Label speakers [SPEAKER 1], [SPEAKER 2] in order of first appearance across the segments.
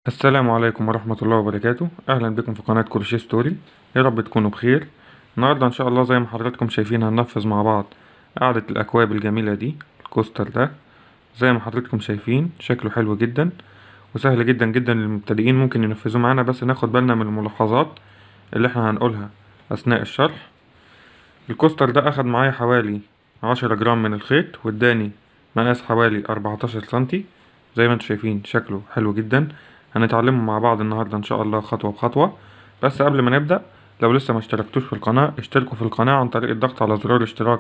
[SPEAKER 1] السلام عليكم ورحمة الله وبركاته. أهلا بكم في قناة كروشيه ستوري. يا رب تكونوا بخير. النهاردة إن شاء الله زي ما حضراتكم شايفين هننفذ مع بعض قاعدة الأكواب الجميلة دي، الكوستر ده. زي ما حضراتكم شايفين شكله حلو جدا وسهل جدا جدا للمبتدئين، ممكن ينفذوه معانا، بس ناخد بالنا من الملاحظات اللي احنا هنقولها أثناء الشرح. الكوستر ده أخد معايا حوالي 10 جرام من الخيط، واداني مقاس حوالي 14 سنتي. زي ما انتم شايفين شكله حلو جدا. هنتعلمه مع بعض النهاردة ان شاء الله خطوة بخطوة. بس قبل ما نبدأ، لو لسه ما اشتركتوش في القناة اشتركوا في القناة عن طريق الضغط على زرار الاشتراك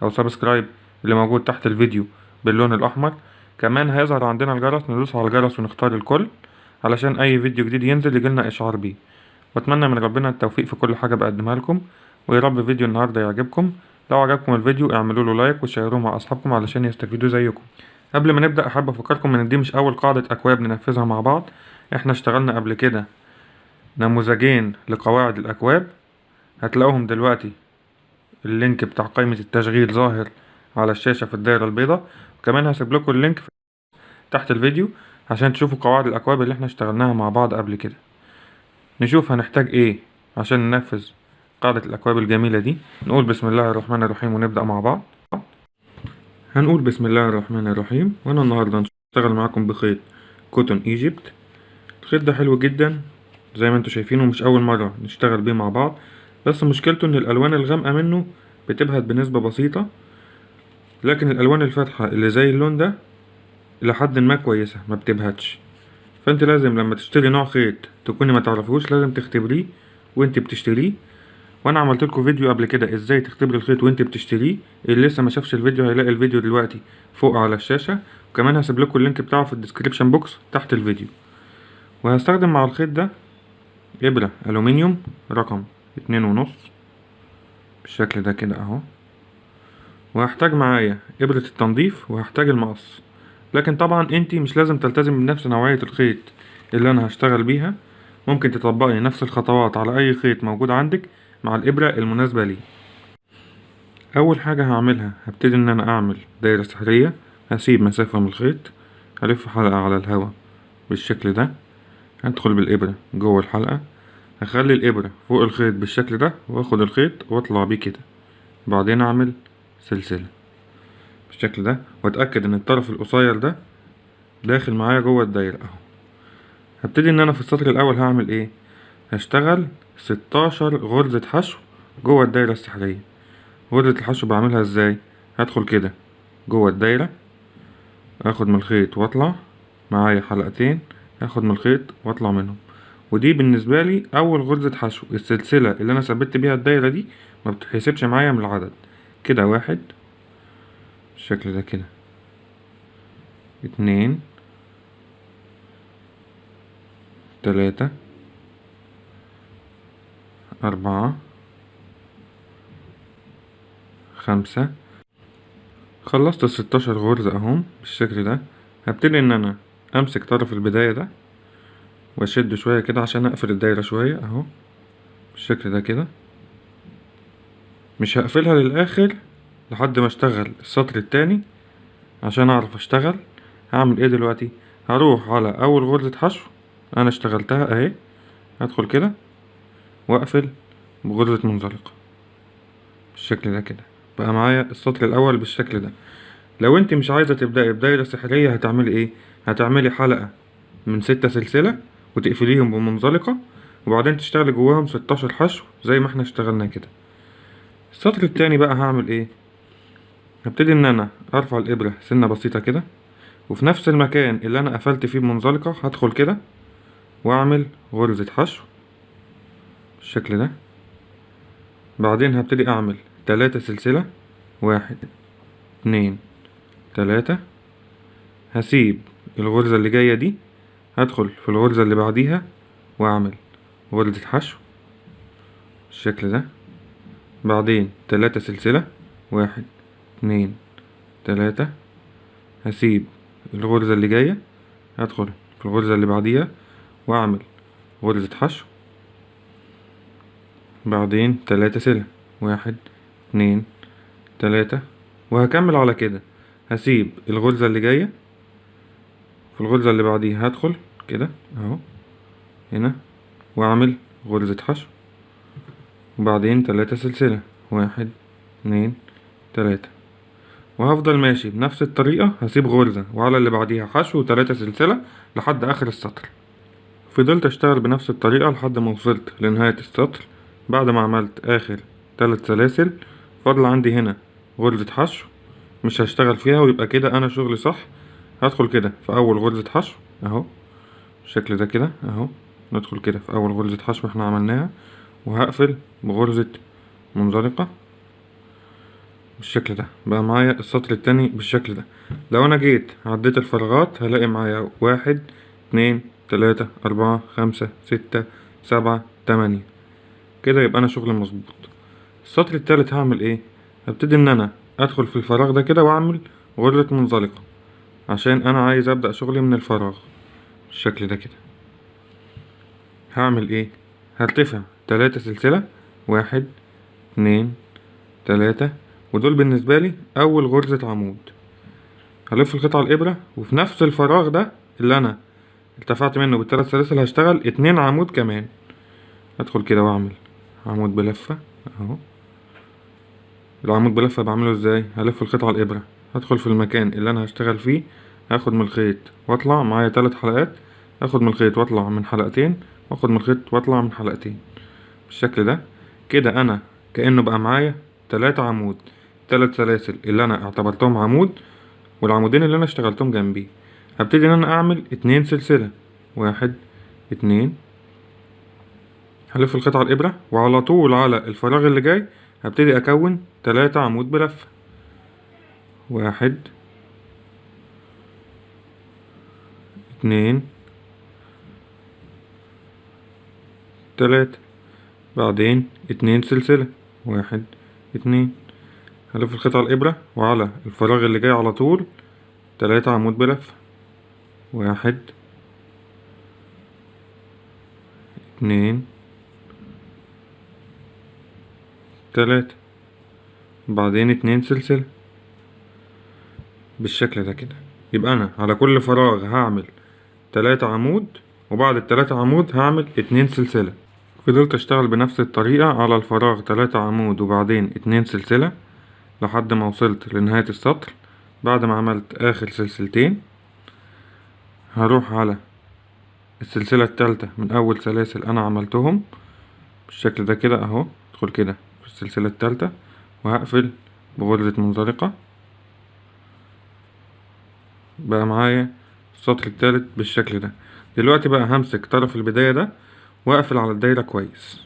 [SPEAKER 1] او سبسكرايب اللي موجود تحت الفيديو باللون الاحمر. كمان هيظهر عندنا الجرس، ندوس على الجرس ونختار الكل علشان اي فيديو جديد ينزل يجيلنا اشعار بيه. واتمنى من ربنا التوفيق في كل حاجة بقدمها لكم، ويا رب فيديو النهاردة يعجبكم. لو عجبكم الفيديو اعملوا له لايك وشيروه مع اصحابكم علشان يستفيدوا زيكم. قبل ما نبدأ أحب أفكركم إن دي مش أول قاعدة أكواب ننفذها مع بعض. إحنا اشتغلنا قبل كده نموذجين لقواعد الأكواب، هتلاقوهم دلوقتي اللينك بتاع قائمة التشغيل ظاهر على الشاشة في الدائرة البيضاء، وكمان هسيب لكم اللينك تحت الفيديو عشان تشوفوا قواعد الأكواب اللي إحنا اشتغلناها مع بعض قبل كده. نشوف هنحتاج إيه عشان ننفذ قاعدة الأكواب الجميلة دي. نقول بسم الله الرحمن الرحيم ونبدأ مع بعض. هنقول بسم الله الرحمن الرحيم. وأنا النهاردة هشتغل معاكم بخيط كوتون ايجيبت. الخيط ده حلو جدا زي ما انتوا شايفينه، مش اول مرة نشتغل بيه مع بعض، بس مشكلته ان الالوان الغامقة منه بتبهت بنسبة بسيطة، لكن الالوان الفاتحة اللي زي اللون ده لحد ما كويسة ما بتبهتش. فانت لازم لما تشتري نوع خيط تكوني ما تعرفوش لازم تختبريه وانت بتشتريه. وانا عملت لكم فيديو قبل كده ازاي تختبري الخيط وانت بتشتريه، اللي لسه ما شافش الفيديو هيلاقي الفيديو دلوقتي فوق على الشاشة، وكمان هسيب لكم اللينك بتاعه في الديسكريبشن بوكس تحت الفيديو. وهستخدم مع الخيط ده إبرة ألومنيوم رقم 2.5 بالشكل ده كده اهو. وهحتاج معايا إبرة التنظيف وهحتاج المقص، لكن طبعا انتي مش لازم تلتزم بنفس نوعية الخيط اللي انا هشتغل بيها. ممكن تطبقي نفس الخطوات على اي خيط موجود عندك مع الإبرة المناسبة ليه. اول حاجة هعملها هبتدي ان انا اعمل دايرة سحرية. هسيب مسافة من الخيط، هلف حلقة على الهواء بالشكل ده، هدخل بالإبرة جوه الحلقة، هخلي الإبرة فوق الخيط بالشكل ده، واخد الخيط واطلع بيه كده، بعدين اعمل سلسلة بالشكل ده، واتأكد ان الطرف القصير ده داخل معايا جوه الدايرة اهو. هبتدي ان انا في السطر الاول هعمل ايه، هشتغل 16 غرزة حشو جوه الدايرة السحرية. غرزة الحشو بعملها ازاي، هدخل كده جوه الدايرة، اخد من الخيط واطلع، معايا حلقتين اخد من الخيط واطلع منهم، ودي بالنسبة لي اول غرزة حشو. السلسلة اللي انا ثبت بيها الدايرة دي ما بتحسبش معايا من العدد. كده واحد بالشكل ده كده، اتنين، تلاتة، أربعة، خمسة. خلصت ال16 غرزة اهم بالشكل ده. هبتدي ان انا امسك طرف البداية ده واشد شوية كده عشان اقفل الدايرة شوية اهو بالشكل ده كده. مش هقفلها للاخر لحد ما اشتغل السطر التاني عشان اعرف اشتغل. هعمل ايه دلوقتي، هروح على اول غرزة حشو انا اشتغلتها اهي، هدخل كده واقفل بغرزة منزلقة بالشكل ده كده. بقى معايا السطر الاول بالشكل ده. لو انت مش عايزة تبدأي بدايرة سحرية هتعملي ايه، هتعملي حلقة من 6 سلسلة وتقفليهم بمنزلقة، وبعدين تشتغلي جواهم 16 حشو زي ما احنا اشتغلنا كده. السطر التاني بقى هعمل ايه، هبتدي ان انا ارفع الابرة سنة بسيطة كده، وفي نفس المكان اللي انا قفلت فيه بمنزلقة هدخل كده واعمل غرزة حشو بالشكل ده. بعدين هبتدي اعمل 3 سلسلة، 1 2 3. هسيب الغرزة اللي جاية دي، هدخل في الغرزة اللي بعديها واعمل غرزة حشو بالشكل ده. بعدين 3 سلسلة، 1 2 3. هسيب الغرزة اللي جاية، هدخل في الغرزة اللي بعديها واعمل غرزة حشو. بعدين 3 سلة، 1 2 3. وهكمل على كده. هسيب الغرزة اللي جاية، في الغرزة اللي بعديها هدخل كده اهو هنا، واعمل غرزة حشو، وبعدين 3 سلسلة، 1 2 3، وهفضل ماشي بنفس الطريقة، هسيب غرزة وعلى اللي بعديها حشو و3 سلسلة لحد آخر السطر. فضلت اشتغل بنفس الطريقة لحد ما وصلت لنهاية السطر. بعد ما عملت آخر 3 سلاسل، فاضل عندي هنا غرزة حشو مش هشتغل فيها، ويبقى كده أنا شغلي صح. هدخل كده في أول غرزة حشو أهو بالشكل ده كده أهو، ندخل كده في أول غرزة حشو احنا عملناها، وهقفل بغرزة منزلقة بالشكل ده. بقى معايا السطر التاني بالشكل ده. لو انا جيت عديت الفراغات هلاقي معايا 1 2 3 4 5 6 7 8 كده، يبقى انا شغلي مظبوط. السطر التالت هعمل ايه؟ هبتدي ان انا ادخل في الفراغ ده كده واعمل غرزة منزلقة، عشان انا عايز ابدأ شغلي من الفراغ بالشكل ده كده. هعمل ايه؟ هرتفع 3 سلسلة، 1 2 3، ودول بالنسبة لي أول غرزة عمود. هلف القطعة الإبرة، وفي نفس الفراغ ده اللي أنا ارتفعت منه بالثلاث سلاسل هشتغل 2 عمود كمان. هدخل كده وأعمل عمود بلفة أهو. العمود بلفة بعمله إزاي؟ هلف القطعة الإبرة، هدخل في المكان اللي أنا هشتغل فيه، هاخد من الخيط وأطلع معايا 3 حلقات، هاخد من الخيط وأطلع من حلقتين، وأخد من الخيط وأطلع من حلقتين بالشكل ده كده. أنا كأنه بقى معايا 3 عمود، 3 سلاسل اللي أنا اعتبرتهم عمود، والعمودين اللي أنا اشتغلتهم جنبي. هبتدي إن أنا أعمل 2 سلسلة، 1 2، هلف القطعة الإبرة، وعلى طول على الفراغ اللي جاي هبتدي أكون 3 عمود بلفة، 1 2 3، بعدين 2 سلسلة، 1 2، هلف القطعة الإبرة وعلى الفراغ اللي جاي على طول 3 عمود بلفة، 1 2 3، بعدين 2 سلسلة بالشكل ده كده. يبقى أنا على كل فراغ هعمل 3 عمود، وبعد ال3 عمود هعمل 2 سلسلة. فضلت أشتغل بنفس الطريقة على الفراغ 3 عمود وبعدين 2 سلسلة لحد ما وصلت لنهاية السطر. بعد ما عملت آخر سلسلتين هروح على السلسلة التالتة من أول سلاسل أنا عملتهم بالشكل ده كده أهو. ادخل كده في السلسلة التالتة وهقفل بغرزة منزلقة. بقى معايا السطر التالت بالشكل ده. دلوقتي بقى همسك طرف البداية ده واقفل على الدايرة كويس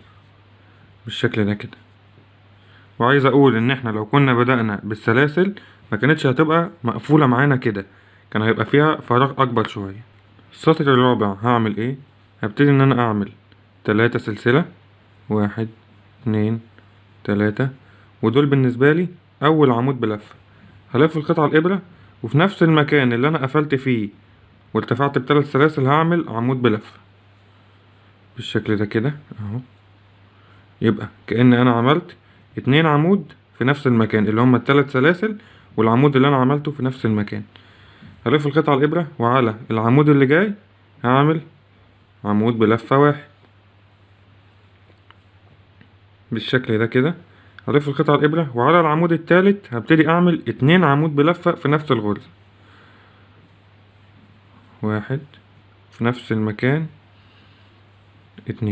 [SPEAKER 1] بالشكل ده كده. وعايز اقول ان احنا لو كنا بدأنا بالسلاسل ما كانتش هتبقى مقفولة معانا كده، كان هيبقى فيها فراغ اكبر شوية. السطر الرابع هعمل ايه؟ هبتدي ان انا اعمل 3 سلسلة، 1 2 3، ودول بالنسبة لي اول عمود بلفة. هلف القطعة الابرة، وفي نفس المكان اللي انا قفلت فيه وارتفعت ب3 سلاسل هعمل عمود بلفة بالشكل ده كده اهو. يبقى كأن انا عملت 2 عمود في نفس المكان اللي هما ال3 سلاسل، والعمود اللي انا عملته في نفس المكان. هلف القطعة الابرة وعلى العمود اللي جاي هعمل عمود بلفة 1 بالشكل ده كده. هلف القطعة الابرة وعلى العمود التالت هبتدي اعمل 2 عمود بلفة في نفس الغرزة، 1 في نفس المكان 2،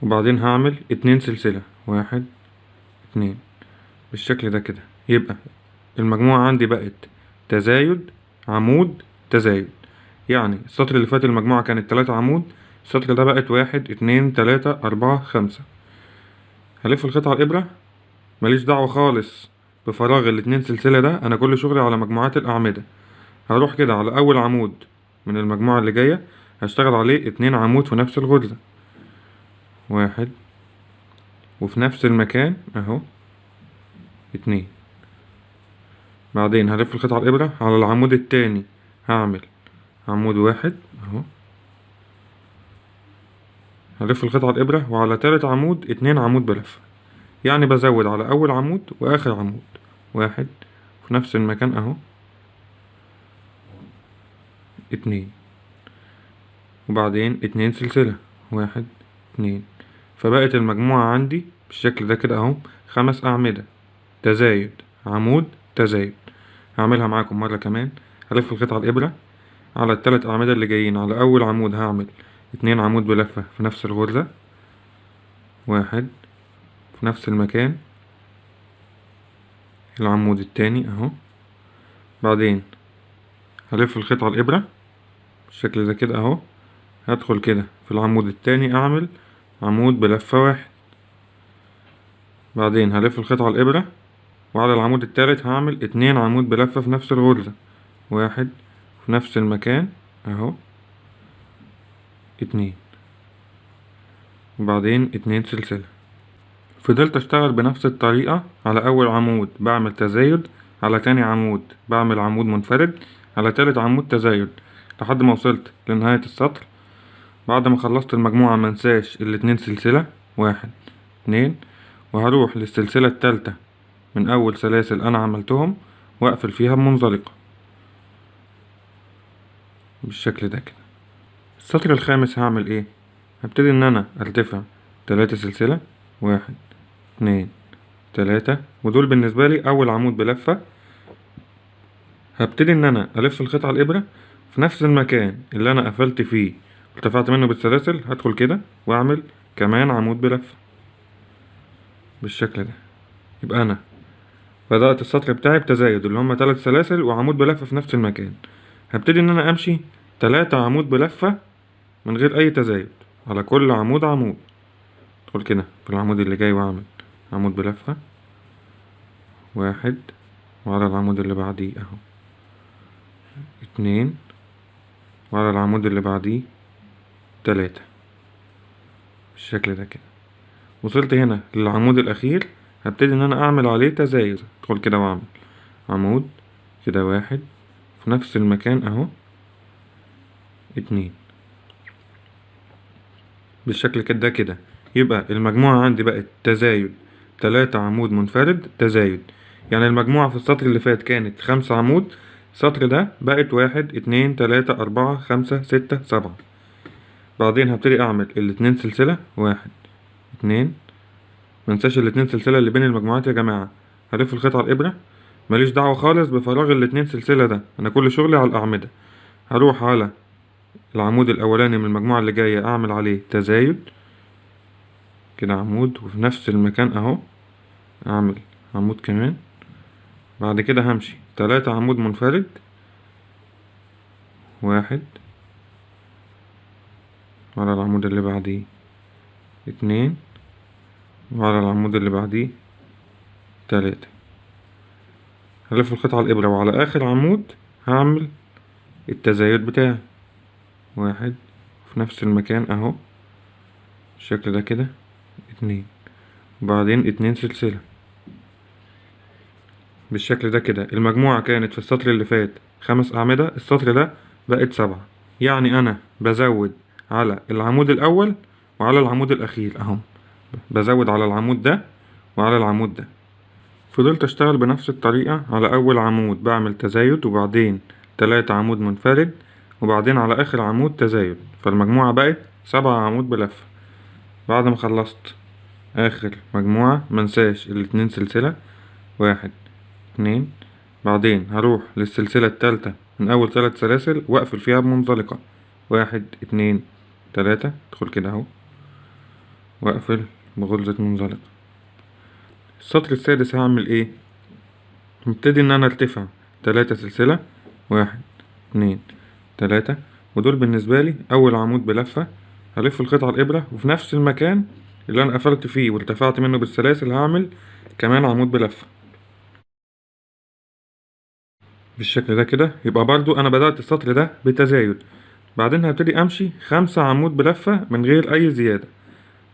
[SPEAKER 1] وبعدين هعمل 2 سلسلة، 1 2 بالشكل ده كده. يبقى المجموعة عندي بقت تزايد عمود تزايد. يعني السطر اللي فات المجموعة كانت 3 عمود، السطر ده بقت 1 2 3 4 5. هلف القطعة الإبرة، ماليش دعوة خالص بفراغ ال2 سلسلة ده، أنا كل شغلي على مجموعات الأعمدة. هروح كده على أول عمود من المجموعة اللي جاية هشتغل عليه 2 عمود في نفس الغرزة، 1 وفي نفس المكان أهو 2. بعدين هلف القطعة الإبرة على العمود التاني هعمل عمود 1 أهو. هلف القطعة الإبرة وعلى تالت عمود 2 عمود بلفة، يعني بزود على أول عمود وآخر عمود 1 في نفس المكان أهو اتنين، وبعدين 2 سلسلة، 1 2. فبقت المجموعة عندي بالشكل ده كده اهو 5 أعمدة تزايد عمود تزايد. هعملها معاكم مرة كمان. هلف القطعة الإبرة على ال3 أعمدة اللي جايين. على أول عمود هعمل 2 عمود بلفة في نفس الغرزة، 1 في نفس المكان. العمود التاني اهو. بعدين هلف القطعة الإبرة بالشكل ده كده اهو. هدخل كده في العمود التاني أعمل عمود بلفة 1. بعدين هلف القطعة الإبرة وعلى العمود التالت هعمل 2 عمود بلفة في نفس الغرزة، 1 في نفس المكان اهو، 2، وبعدين 2 سلسلة. فضلت اشتغل بنفس الطريقة. على أول عمود بعمل تزايد، على تاني عمود بعمل عمود منفرد، على تالت عمود تزايد، لحد ما وصلت لنهاية السطر. بعد ما خلصت المجموعة منساش ال2 سلسلة، 1 2، وهروح للسلسلة التالتة من أول سلاسل أنا عملتهم وأقفل فيها بمنزلقة بالشكل ده كده. السطر الخامس هعمل ايه؟ هبتدي ان انا ارتفع 3 سلسلة، 1 2 3، ودول بالنسبة لي أول عمود بلفة. هبتدي ان انا الف القطعة الإبرة في نفس المكان اللي انا قفلت فيه ارتفعت منه بالسلاسل. هدخل كده واعمل كمان عمود بلفة بالشكل ده. يبقى انا بدأت السطر بتاعي بتزايد اللي هما 3 سلاسل وعمود بلفة في نفس المكان. هبتدي ان انا امشي 3 عمود بلفة من غير اي تزايد على كل عمود عمود. ادخل كده في العمود اللي جاي واعمل عمود بلفة 1، وعلى العمود اللي بعديه اهو 2، وعلى العمود اللي بعديه 3 بالشكل ده كده. وصلت هنا للعمود الأخير. هبتدي إن أنا أعمل عليه تزايد. أدخل كده وأعمل عمود كده 1 في نفس المكان أهو 2 بالشكل كده كده. يبقى المجموعة عندي بقت تزايد 3 عمود منفرد تزايد. يعني المجموعة في السطر اللي فات كانت 5 عمود، السطر ده بقت 1 2 3 4 5 6 7. بعدين هبتدي أعمل ال2 سلسلة، 1 2. منساش ال2 سلسلة اللي بين المجموعات يا جماعة. هلف القطعة الإبرة، ماليش دعوة خالص بفراغ ال2 سلسلة ده، أنا كل شغلي على الأعمدة. هروح على العمود الأولاني من المجموعة اللي جاية أعمل عليه تزايد كده عمود، وفي نفس المكان أهو أعمل عمود كمان. بعد كده همشي 3 عمود منفرد، 1 على العمود اللي بعديه 2، وعلى العمود اللي بعديه 3. هلف القطعة الإبرة وعلى آخر عمود هعمل التزايد بتاعي 1 في نفس المكان أهو بالشكل ده كده 2، وبعدين 2 سلسلة بالشكل ده كده. المجموعة كانت في السطر اللي فات 5 أعمدة، السطر ده بقت 7. يعني أنا بزود على العمود الأول وعلى العمود الأخير أهو، بزود على العمود ده وعلى العمود ده. فضلت أشتغل بنفس الطريقة. على أول عمود بعمل تزايد، وبعدين 3 عمود منفرد، وبعدين على آخر عمود تزايد. فالمجموعة بقت 7 عمود بلفة. بعد ما خلصت آخر مجموعة منساش ال2 سلسلة، 1 2. بعدين هروح للسلسلة التالتة من أول 3 سلاسل وأقفل فيها بمنزلقة، 1 2 3. ادخل كده أهو وأقفل بغرزة منزلقة. السطر السادس هعمل إيه؟ هبتدي إن أنا أرتفع 3 سلسلة، 1 2 3، ودول بالنسبة لي أول عمود بلفة. هلف القطعة الإبرة وفي نفس المكان اللي أنا قفلت فيه وارتفعت منه بالسلاسل هعمل كمان عمود بلفة بالشكل ده كده. يبقى برضو أنا بدأت السطر ده بتزايد. بعدين هبتدي أمشي 5 عمود بلفة من غير أي زيادة.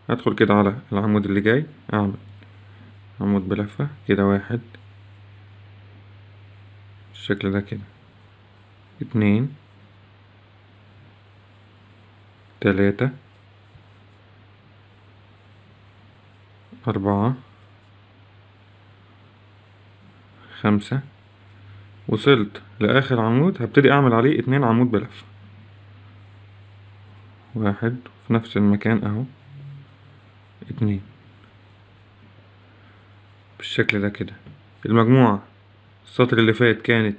[SPEAKER 1] هدخل كده على العمود اللي جاي أعمل عمود بلفة كده 1 بالشكل ده كده 2 3 4 5. وصلت لآخر عمود هبتدي أعمل عليه 2 عمود بلفة واحد، في نفس المكان اهو 2 بالشكل ده كده. المجموعة السطر اللي فات كانت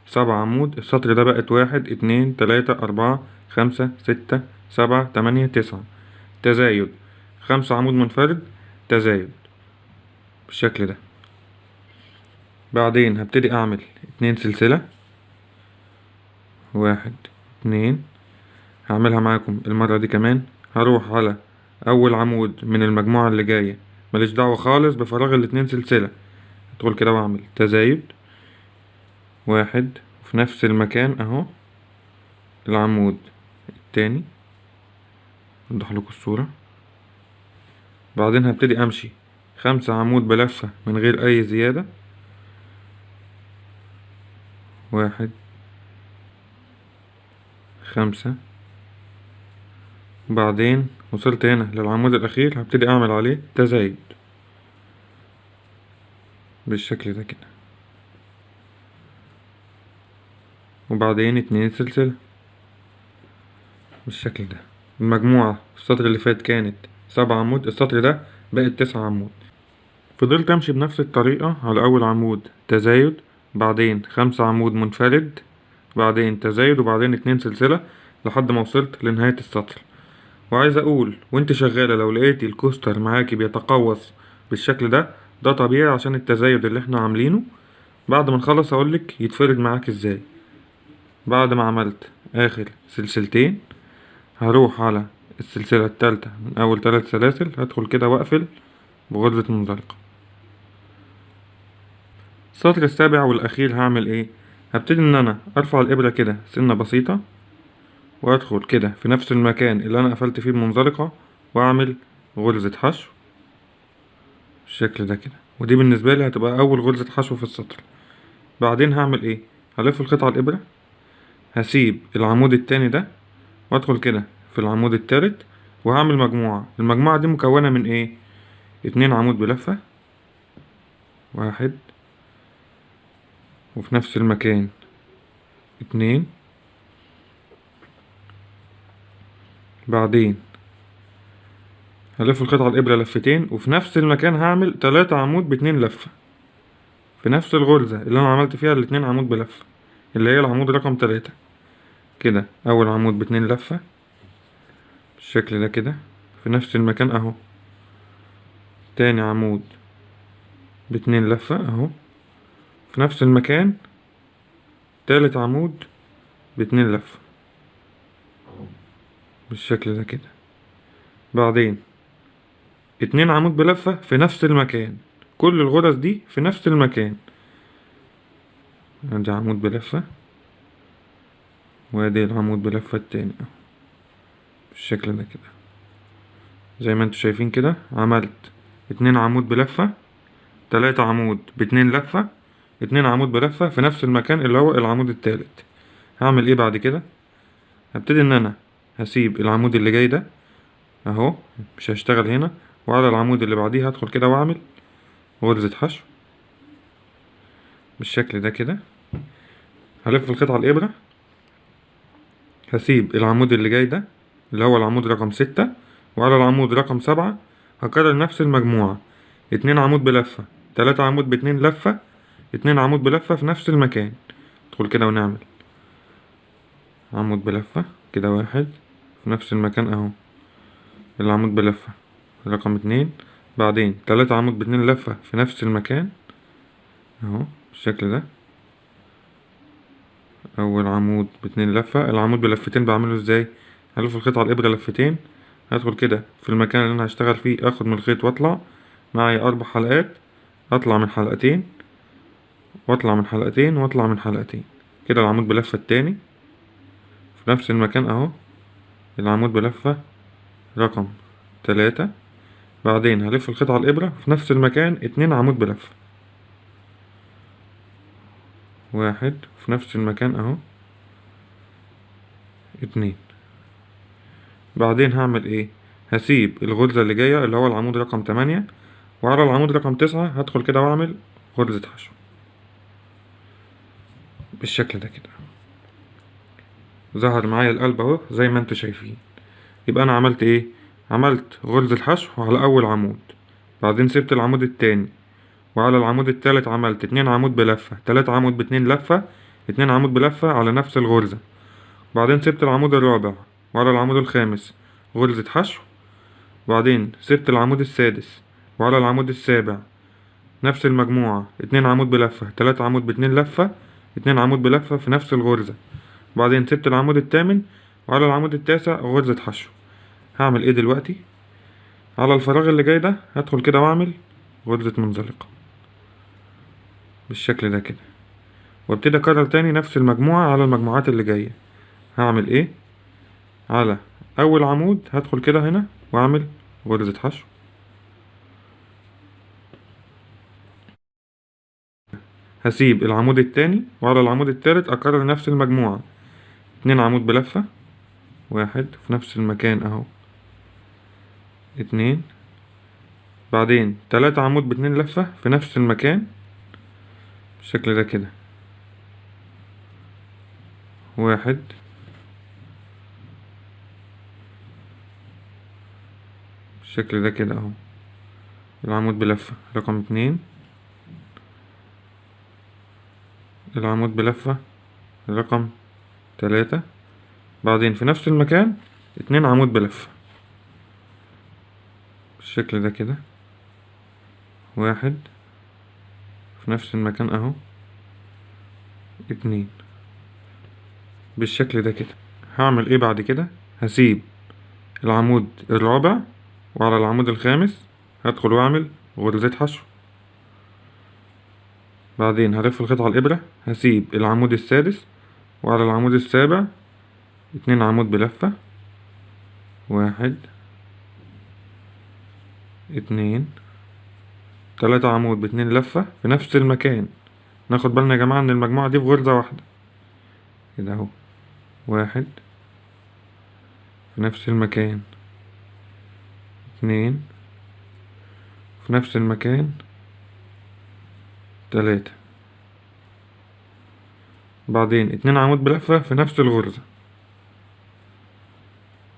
[SPEAKER 1] 7 عمود، السطر ده بقت 1 2 3 4 5 6 7 8 9 تزايد، 5 عمود منفرد تزايد بالشكل ده. بعدين هبتدي اعمل 2 سلسلة، 1 2. هعملها معاكم المرة دي كمان. هروح على اول عمود من المجموعة اللي جاية، ماليش دعوة خالص بفراغ ال2 سلسلة، ادخل كده واعمل تزايد 1 في نفس المكان اهو العمود التاني، اوضح لكم الصورة. بعدين هبتدي امشي 5 عمود بلفة من غير اي زيادة، 1 5. بعدين وصلت هنا للعمود الاخير، هبتدي اعمل عليه تزايد بالشكل ده كده، وبعدين 2 سلسلة بالشكل ده. المجموعة السطر اللي فات كانت 7 عمود، السطر ده بقت 9 عمود. فضلت امشي بنفس الطريقة على اول عمود تزايد، بعدين 5 عمود منفرد، بعدين تزايد، وبعدين 2 سلسلة لحد ما وصلت لنهاية السطر. وعايز اقول وانت شغالة لو لقيتي الكوستر معاكي بيتقوس بالشكل ده، ده طبيعي عشان التزايد اللي احنا عاملينه. بعد ما نخلص اقولك يتفرد معاك ازاي. بعد ما عملت اخر سلسلتين، هروح على السلسلة التالتة من اول 3 سلاسل، هدخل كده واقفل بغرزة منزلقة. السطر السابع والاخير هعمل ايه؟ هبتدي ان انا ارفع الابرة كده سنة بسيطة، وادخل كده في نفس المكان اللي انا قفلت فيه بمنزلقة، واعمل غرزة حشو بالشكل ده كده. ودي بالنسبة لي هتبقى اول غرزة حشو في السطر. بعدين هعمل ايه؟ هلف القطعة الابرة، هسيب العمود التاني ده، وادخل كده في العمود التالت، وهعمل مجموعة. المجموعة دي مكونة من ايه؟ 2 عمود بلفة، 1 وفي نفس المكان 2. بعدين هلف القطعة الإبرة لفتين، وفي نفس المكان هعمل 3 عمود ب2 لفة في نفس الغرزة اللي أنا عملت فيها ال2 عمود بلفة، اللي هي العمود رقم 3 كده. أول عمود ب2 لفة بالشكل ده كده في نفس المكان أهو، تاني عمود ب2 لفة أهو في نفس المكان، تالت عمود ب2 لفة بالشكل ده كده. بعدين 2 عمود بلفة في نفس المكان، كل الغرز دي في نفس المكان. ادي عمود بلفة، وادي العمود بلفة التاني اهو بالشكل ده كده. زي ما انتوا شايفين كده عملت 2 عمود بلفة، 3 عمود ب2 لفة، 2 عمود بلفة في نفس المكان اللي هو العمود التالت. هعمل ايه بعد كده؟ هبتدي ان انا هسيب العمود اللي جاي ده اهو، مش هشتغل هنا، وعلى العمود اللي بعديه هدخل كده واعمل غرزة حشو بالشكل ده كده. هلف القطعة الإبرة، هسيب العمود اللي جاي ده اللي هو العمود رقم 6، وعلى العمود رقم 7 هكرر نفس المجموعة. 2 عمود بلفة، 3 عمود ب2 لفة، 2 عمود بلفة في نفس المكان. ندخل كده ونعمل عمود بلفة كده 1 في نفس المكان اهو العمود بلفة رقم 2، بعدين 3 عمود ب2 لفة في نفس المكان اهو بالشكل ده. اول عمود ب2 لفة، العمود بلفتين بعمله ازاي؟ هلف القطعة الإبرة لفتين، هدخل كده في المكان اللي انا هشتغل فيه، اخد من الخيط واطلع معايا 4 حلقات، اطلع من حلقتين واطلع من حلقتين واطلع من حلقتين كده. العمود بلفة التاني في نفس المكان اهو العمود بلفة رقم 3، بعدين هلف القطعة الإبرة في نفس المكان 2 عمود بلفة، 1 في نفس المكان اهو 2. بعدين هعمل ايه؟ هسيب الغرزة اللي جاية اللي هو العمود رقم 8، وعلى العمود رقم 9 هدخل كده واعمل غرزة حشو بالشكل ده كده. ظهر معايا القلب اهو زي ما انتوا شايفين. يبقى انا عملت ايه؟ عملت غرزة حشو على اول عمود، بعدين سبت العمود التاني، وعلى العمود التالت عملت 2 عمود بلفة، 3 عمود ب2 لفة، 2 عمود بلفة على نفس الغرزة، بعدين سبت العمود الرابع، وعلى العمود الخامس غرزة حشو، بعدين سبت العمود السادس، وعلى العمود السابع نفس المجموعة، 2 عمود بلفة، 3 عمود ب2 لفة، 2 عمود بلفة في نفس الغرزة، بعدين سبت العمود التامن، وعلى العمود التاسع غرزة حشو. هعمل ايه دلوقتي؟ على الفراغ اللي جاي ده هدخل كده واعمل غرزة منزلقة بالشكل ده كده، وابتدي اكرر تاني نفس المجموعة على المجموعات اللي جاية. هعمل ايه؟ على اول عمود هدخل كده هنا واعمل غرزة حشو، هسيب العمود التاني، وعلى العمود التالت اكرر نفس المجموعة، 2 عمود بلفة، 1 في نفس المكان اهو، 2، بعدين 3 عمود ب2 لفة في نفس المكان بالشكل ده كده، 1 بالشكل ده كده اهو، العمود بلفة رقم 2، العمود بلفة رقم 3، بعدين في نفس المكان 2 عمود بلفة بالشكل ده كده، 1 في نفس المكان اهو، 2 بالشكل ده كده. هعمل ايه بعد كده؟ هسيب العمود الرابع، وعلى العمود الخامس هدخل واعمل غرزة حشو، بعدين هلف الخيط على الإبرة، هسيب العمود السادس، وعلى العمود السابع 2 عمود بلفة، 1، 2، 3 عمود ب2 لفة في نفس المكان. ناخد بالنا يا جماعة ان المجموعة دي في غرزة واحدة كده اهو، 1 في نفس المكان، 2 في نفس المكان، 3، بعدين 2 عمود بلفة في نفس الغرزة،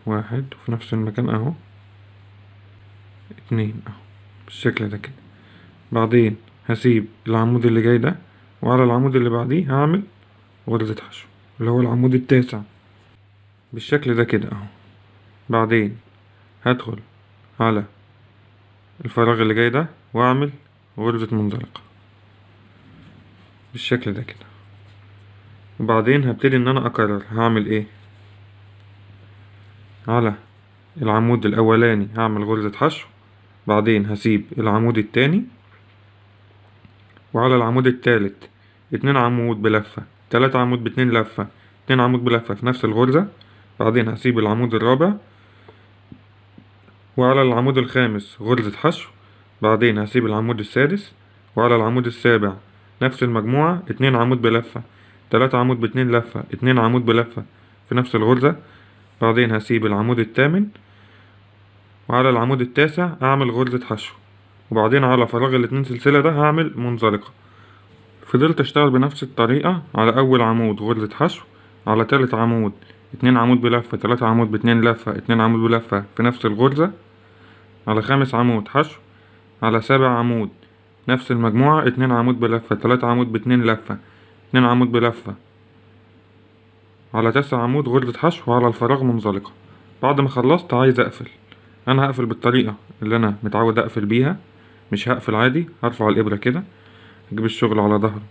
[SPEAKER 1] 1 وفي نفس المكان اهو، 2 اهو بالشكل ده كده. بعدين هسيب العمود اللي جاي ده، وعلى العمود اللي بعديه هعمل غرزة حشو اللي هو العمود التاسع بالشكل ده كده اهو. بعدين هدخل على الفراغ اللي جاي ده واعمل غرزة منزلقة بالشكل ده كده، وبعدين هبتدي ان انا اكرر. هعمل ايه؟ على العمود الاولاني هعمل غرزة حشو، بعدين هسيب العمود التاني، وعلى العمود التالت 2 عمود بلفة، 3 عمود ب2 لفة، 2 عمود بلفة في نفس الغرزة، بعدين هسيب العمود الرابع، وعلى العمود الخامس غرزة حشو، بعدين هسيب العمود السادس، وعلى العمود السابع نفس المجموعة 2 عمود بلفة، 3 عمود ب2 لفة، 2 عمود بلفة في نفس الغرزة، بعدين هسيب العمود الثامن، وعلى العمود التاسع أعمل غرزة حشو، وبعدين على فراغ ال2 سلسلة ده هعمل منزلقة. فضلت أشتغل بنفس الطريقة على أول عمود غرزة حشو، على تالت عمود 2 عمود بلفة، 3 عمود ب2 لفة، 2 عمود بلفة في نفس الغرزة، على خامس عمود حشو، على سابع عمود نفس المجموعة 2 عمود بلفة، 3 عمود ب2 لفة، 2 عمود بلفة، على تاسع عمود غرزة حشو، وعلى الفراغ منزلقة. بعد ما خلصت عايز أقفل، أنا هقفل بالطريقة اللي أنا متعود أقفل بيها، مش هقفل عادي. هرفع الإبرة كده، أجيب الشغل على ظهره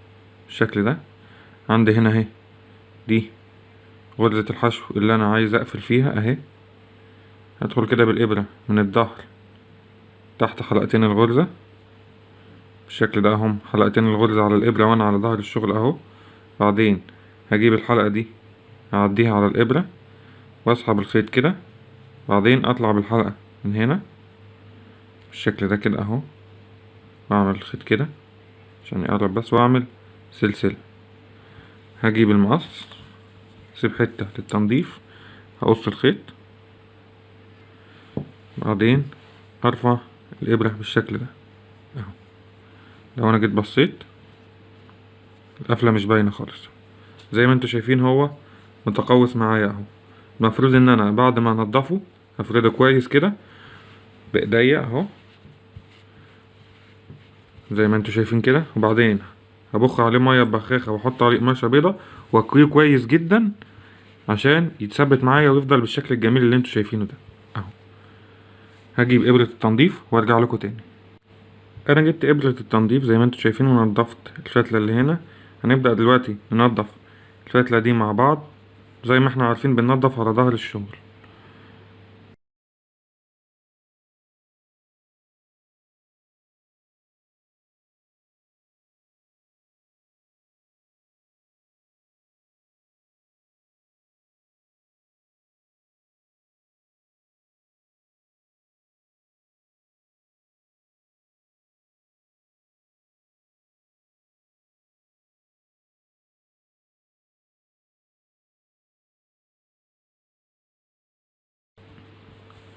[SPEAKER 1] بالشكل ده. عندي هنا أهي دي غرزة الحشو اللي أنا عايز أقفل فيها أهي. هدخل كده بالإبرة من الظهر تحت حلقتين الغرزة بالشكل ده، هم حلقتين الغرزة على الإبرة وأنا على ظهر الشغل أهو. بعدين هجيب الحلقة دي أعديها على الإبرة وأسحب الخيط كده، بعدين أطلع بالحلقة من هنا بالشكل ده كده أهو، وأعمل الخيط كده عشان يقرب بس، وأعمل سلسلة. هجيب المقص، أسيب حتة للتنظيف، هقص الخيط، بعدين أرفع الإبرة بالشكل ده أهو. لو أنا جيت بصيت القفلة مش باينة خالص زي ما انتوا شايفين، هو متقوس معايا اهو. المفروض ان انا بعد ما انضفه هفرده كويس كده بايديا اهو زي ما انتوا شايفين كده، وبعدين هبخ عليه ميه ببخاخه واحط عليه قماشه بيضه واكويه كويس جدا عشان يتثبت معايا ويفضل بالشكل الجميل اللي انتوا شايفينه ده اهو. هجيب ابره التنظيف وارجع لكم تاني. انا جبت ابره التنظيف زي ما انتوا شايفين ونضفت الفتله اللي هنا. هنبدا دلوقتي ننضف الفتله دي مع بعض زي ما احنا عارفين بننضف على ظهر الشغل.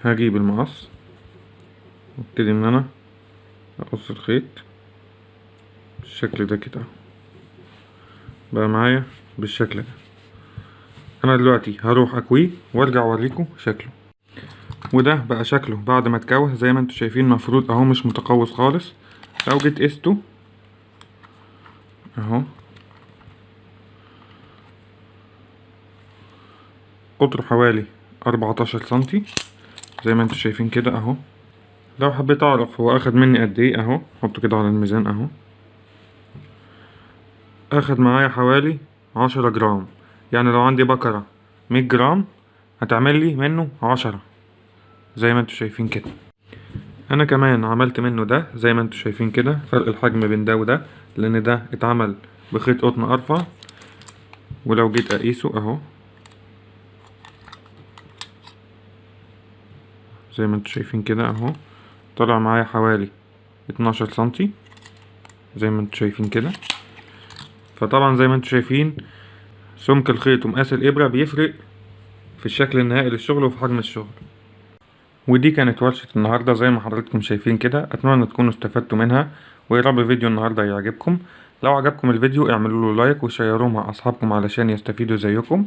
[SPEAKER 1] هجيب المقص وابتدي ان انا اقص الخيط بالشكل ده كده بقى معايا بالشكل ده. انا دلوقتي هروح اكويه وارجع اوريكم شكله. وده بقى شكله بعد ما اتكوه زي ما انتوا شايفين، مفروض اهو مش متقوس خالص. لو جيت قسته اهو قطره حوالي 14 سنتي زي ما انتوا شايفين كده اهو. لو حبيت اعرف هو اخد مني قد ايه اهو حطه كده على الميزان اهو. اخد معايا حوالي 10 جرام، يعني لو عندي بكرة 100 جرام هتعمل لي منه 10 زي ما انتوا شايفين كده. انا كمان عملت منه ده زي ما انتوا شايفين كده، فرق الحجم بين ده وده لان ده اتعمل بخيط قطن ارفع. ولو جيت اقيسه اهو زي ما انتوا شايفين كده اهو، طلع معايا حوالي 12 سنتي زي ما انتوا شايفين كده. فطبعا زي ما انتوا شايفين سمك الخيط ومقاس الابرة بيفرق في الشكل النهائي للشغل وفي حجم الشغل. ودي كانت ورشة النهاردة زي ما حضراتكم شايفين كده. اتمنى تكونوا استفدتوا منها ويا رب فيديو النهاردة يعجبكم. لو عجبكم الفيديو اعملوا له لايك وشيروه مع اصحابكم علشان يستفيدوا زيكم.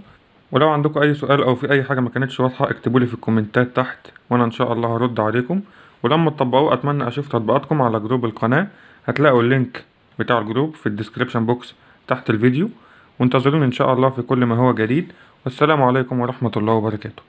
[SPEAKER 1] ولو عندكم اي سؤال او في اي حاجة ما كانتش واضحة اكتبولي في الكومنتات تحت وانا ان شاء الله هرد عليكم. ولما تطبقوه اتمنى اشوف تطبيقاتكم على جروب القناة. هتلاقوا اللينك بتاع الجروب في الديسكريبشن بوكس تحت الفيديو. وانتظروني ان شاء الله في كل ما هو جديد. والسلام عليكم ورحمة الله وبركاته.